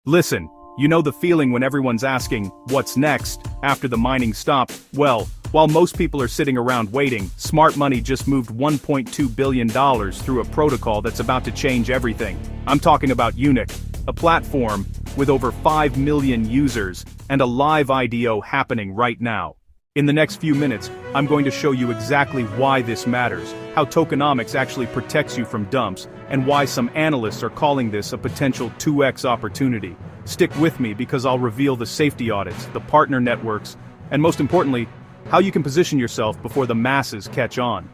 Listen, you know the feeling when everyone's asking, what's next, after the mining stopped? Well, while most people are sitting around waiting, smart money just moved $1.2 billion through a protocol that's about to change everything. I'm talking about Unich, a platform with over 5 million users and a live IDO happening right now. In the next few minutes, I'm going to show you exactly why this matters, how tokenomics actually protects you from dumps, and why some analysts are calling this a potential 2x opportunity. Stick with me because I'll reveal the safety audits, the partner networks, and most importantly, how you can position yourself before the masses catch on.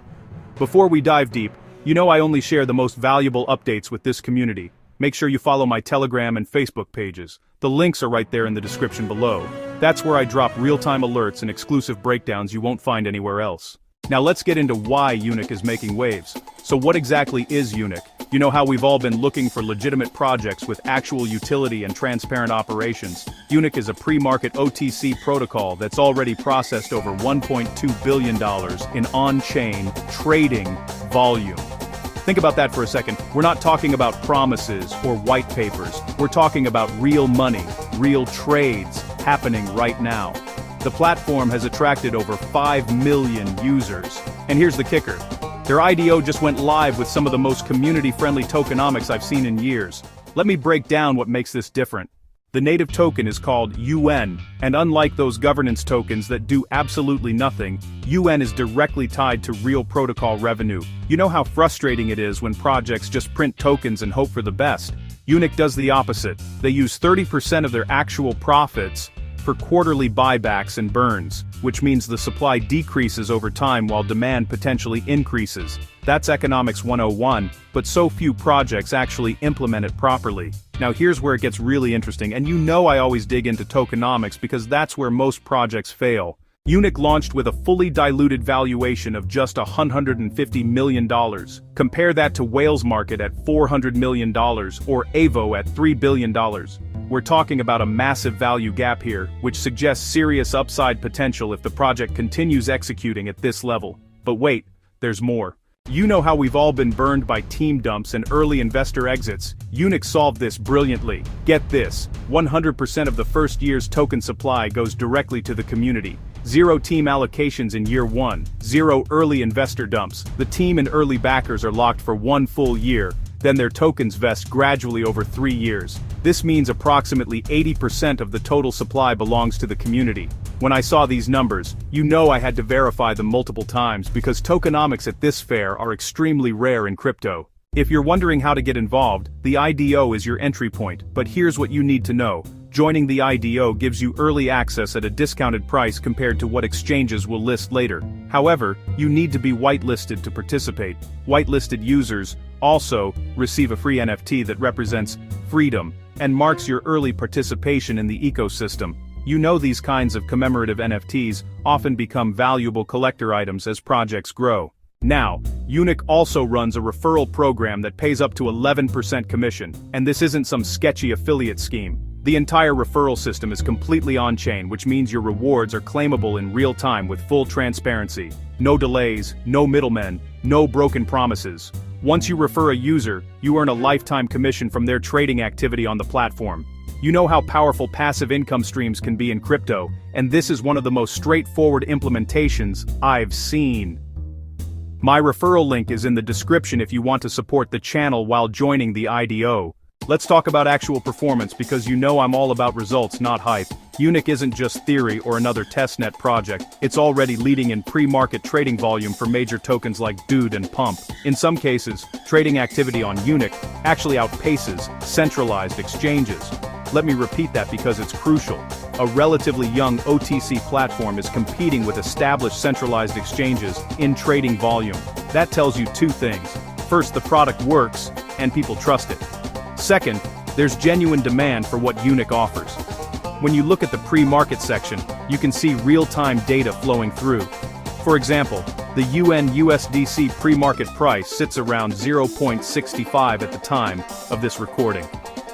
Before we dive deep, you know I only share the most valuable updates with this community. Make sure you follow my Telegram and Facebook pages. The links are right there in the description below. That's where I drop real-time alerts and exclusive breakdowns you won't find anywhere else. Now let's get into why Unich is making waves. So what exactly is Unich? You know how we've all been looking for legitimate projects with actual utility and transparent operations. Unich is a pre-market OTC protocol that's already processed over $1.2 billion in on-chain trading volume. Think about that for a second. We're not talking about promises or white papers. We're talking about real money, real trades happening right now. The platform has attracted over 5 million users. And here's the kicker. Their IDO just went live with some of the most community-friendly tokenomics I've seen in years. Let me break down what makes this different. The native token is called UN, and unlike those governance tokens that do absolutely nothing, UN is directly tied to real protocol revenue. You know how frustrating it is when projects just print tokens and hope for the best? Unich does the opposite. They use 30% of their actual profits for quarterly buybacks and burns, which means the supply decreases over time while demand potentially increases. That's economics 101, but so few projects actually implement it properly. Now here's where it gets really interesting, and you know I always dig into tokenomics because that's where most projects fail. Unich launched with a fully diluted valuation of just $150 million. Compare that to Whale's market at $400 million or AVO at $3 billion. We're talking about a massive value gap here, which suggests serious upside potential if the project continues executing at this level. But wait, there's more. You know how we've all been burned by team dumps and early investor exits. Unich solved this brilliantly. Get this, 100% of the first year's token supply goes directly to the community. 0 team allocations in year 1, 0 early investor dumps. The team and early backers are locked for 1 full year, then their tokens vest gradually over 3 years. This means approximately 80% of the total supply belongs to the community. When I saw these numbers, you know I had to verify them multiple times because tokenomics at this fair are extremely rare in crypto. If you're wondering how to get involved, the IDO is your entry point, but here's what you need to know. Joining the IDO gives you early access at a discounted price compared to what exchanges will list later. However, you need to be whitelisted to participate. Whitelisted users also receive a free NFT that represents freedom and marks your early participation in the ecosystem. You know these kinds of commemorative NFTs often become valuable collector items as projects grow. Now, Unich also runs a referral program that pays up to 11% commission, and this isn't some sketchy affiliate scheme. The entire referral system is completely on-chain, which means your rewards are claimable in real time with full transparency. No delays, no middlemen, no broken promises. Once you refer a user, you earn a lifetime commission from their trading activity on the platform. You know how powerful passive income streams can be in crypto, and this is one of the most straightforward implementations I've seen. My referral link is in the description if you want to support the channel while joining the IDO. Let's talk about actual performance because you know I'm all about results, not hype. Unich isn't just theory or another testnet project, it's already leading in pre-market trading volume for major tokens like DUDE and Pump. In some cases, trading activity on Unich actually outpaces centralized exchanges. Let me repeat that because it's crucial. A relatively young OTC platform is competing with established centralized exchanges in trading volume. That tells you 2 things. First, the product works, and people trust it. Second, there's genuine demand for what Unich offers. When you look at the pre-market section, you can see real-time data flowing through. For example, the USDC pre-market price sits around 0.65 at the time of this recording.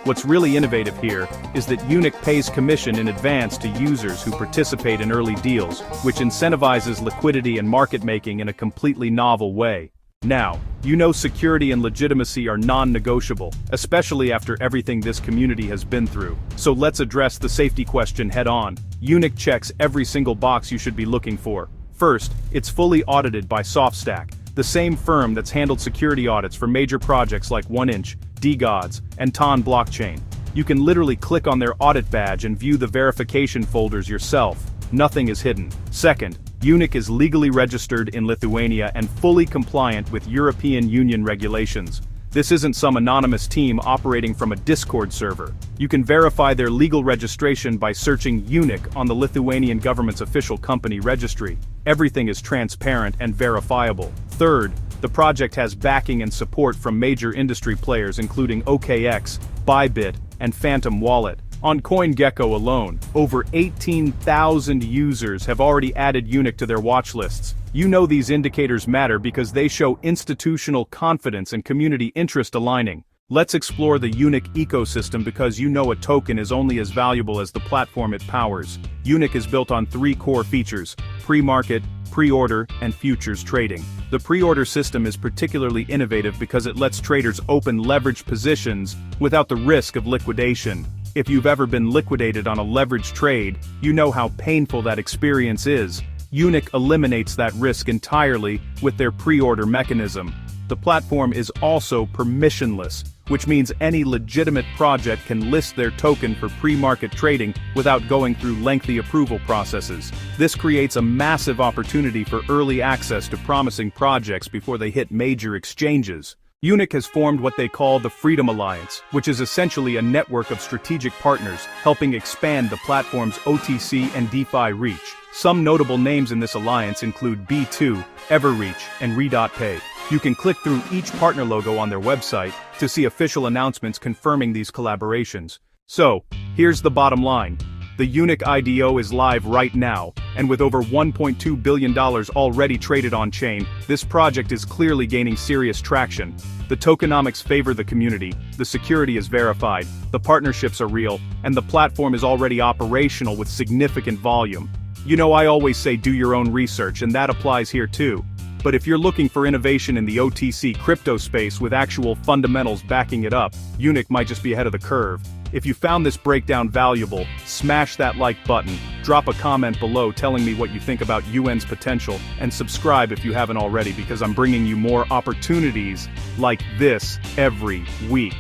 What's really innovative here is that Unich pays commission in advance to users who participate in early deals, which incentivizes liquidity and market making in a completely novel way. Now, you know security and legitimacy are non-negotiable, especially after everything this community has been through. So let's address the safety question head-on. Unich checks every single box you should be looking for. First, it's fully audited by SoftStack, the same firm that's handled security audits for major projects like Unich, DeGods, and Ton blockchain. You can literally click on their audit badge and view the verification folders yourself. Nothing is hidden. Second, Unich is legally registered in Lithuania and fully compliant with European Union regulations. This isn't some anonymous team operating from a Discord server. You can verify their legal registration by searching Unich on the Lithuanian government's official company registry. Everything is transparent and verifiable. Third, the project has backing and support from major industry players including OKX, Bybit, and Phantom Wallet. On CoinGecko alone, over 18,000 users have already added Unich to their watchlists. You know these indicators matter because they show institutional confidence and community interest aligning. Let's explore the Unich ecosystem because you know a token is only as valuable as the platform it powers. Unich is built on 3 core features: pre-market, pre-order, and futures trading. The pre-order system is particularly innovative because it lets traders open leveraged positions without the risk of liquidation. If you've ever been liquidated on a leveraged trade, you know how painful that experience is. Unich eliminates that risk entirely with their pre-order mechanism. The platform is also permissionless, which means any legitimate project can list their token for pre-market trading without going through lengthy approval processes. This creates a massive opportunity for early access to promising projects before they hit major exchanges. Unich has formed what they call the Freedom Alliance, which is essentially a network of strategic partners helping expand the platform's OTC and DeFi reach. Some notable names in this alliance include B2, Everreach, and Re.Pay. You can click through each partner logo on their website to see official announcements confirming these collaborations. So, here's the bottom line. The Unich IDO is live right now, and with over $1.2 billion already traded on-chain, this project is clearly gaining serious traction. The tokenomics favor the community, the security is verified, the partnerships are real, and the platform is already operational with significant volume. You know I always say do your own research, and that applies here too. But if you're looking for innovation in the OTC crypto space with actual fundamentals backing it up, Unich might just be ahead of the curve. If you found this breakdown valuable, smash that like button, drop a comment below telling me what you think about UN's potential, and subscribe if you haven't already because I'm bringing you more opportunities like this every week.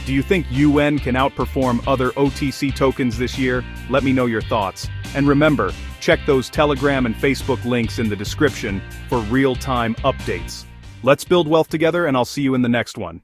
Do you think UN can outperform other OTC tokens this year? Let me know your thoughts. And remember, check those Telegram and Facebook links in the description for real-time updates. Let's build wealth together, and I'll see you in the next one.